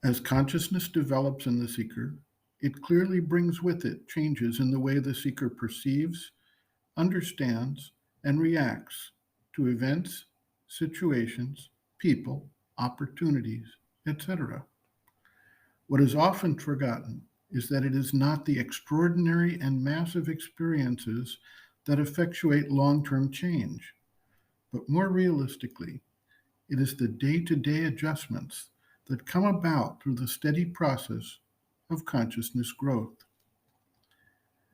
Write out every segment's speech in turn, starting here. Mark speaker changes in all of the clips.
Speaker 1: As consciousness develops in the seeker, it clearly brings with it changes in the way the seeker perceives, understands, and reacts to events, situations, people, opportunities, etc. What is often forgotten is that it is not the extraordinary and massive experiences that effectuate long term change, but more realistically, it is the day to day adjustments that come about through the steady process of consciousness growth.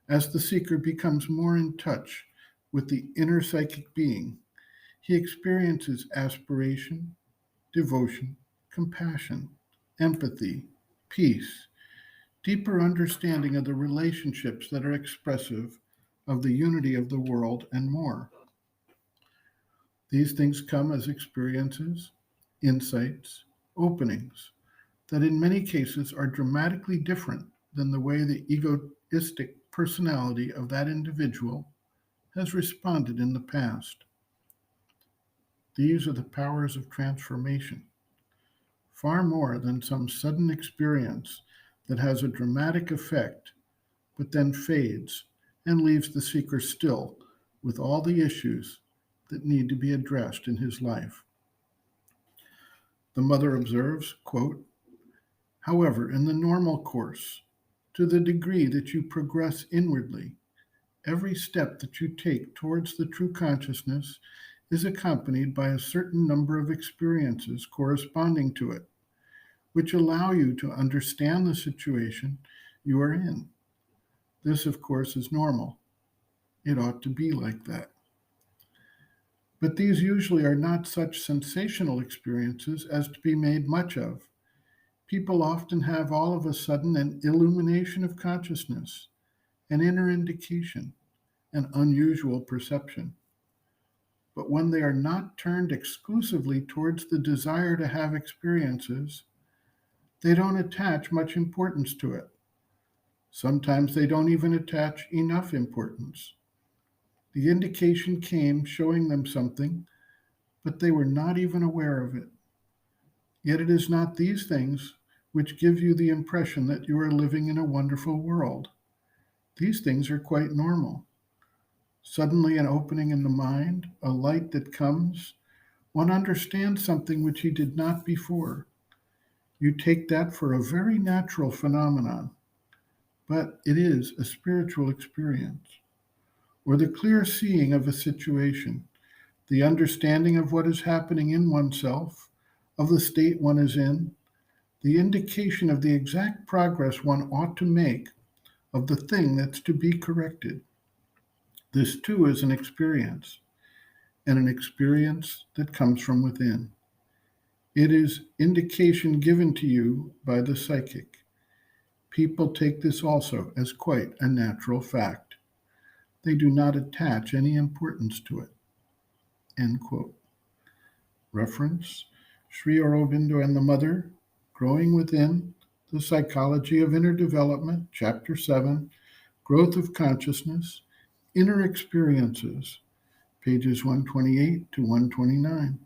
Speaker 1: As the seeker becomes more in touch with the inner psychic being, he experiences aspiration, devotion, compassion, empathy, peace, deeper understanding of the relationships that are expressive of the unity of the world, and more. These things come as experiences, insights, openings that in many cases are dramatically different than the way the egoistic personality of that individual has responded in the past. These are the powers of transformation, far more than some sudden experience that has a dramatic effect but then fades and leaves the seeker still with all the issues that need to be addressed in his life. The mother observes, quote, however, in the normal course, to the degree that you progress inwardly, every step that you take towards the true consciousness is accompanied by a certain number of experiences corresponding to it, which allow you to understand the situation you are in. This, of course, is normal. It ought to be like that. But these usually are not such sensational experiences as to be made much of. People often have all of a sudden an illumination of consciousness, an inner indication, an unusual perception. But when they are not turned exclusively towards the desire to have experiences, they don't attach much importance to it. Sometimes they don't even attach enough importance. The indication came showing them something, but they were not even aware of it. Yet it is not these things which give you the impression that you are living in a wonderful world. These things are quite normal. Suddenly, an opening in the mind, a light that comes, one understands something which he did not before. You take that for a very natural phenomenon, but it is a spiritual experience. Or the clear seeing of a situation, the understanding of what is happening in oneself, of the state one is in, the indication of the exact progress one ought to make of the thing that's to be corrected. This too is an experience, and an experience that comes from within. It is indication given to you by the psychic. People take this also as quite a natural fact. They do not attach any importance to it. End quote. Reference Sri Aurobindo and the Mother, Growing Within, The Psychology of Inner Development, Chapter 7, Growth of Consciousness, Inner Experiences, pages 128 to 129.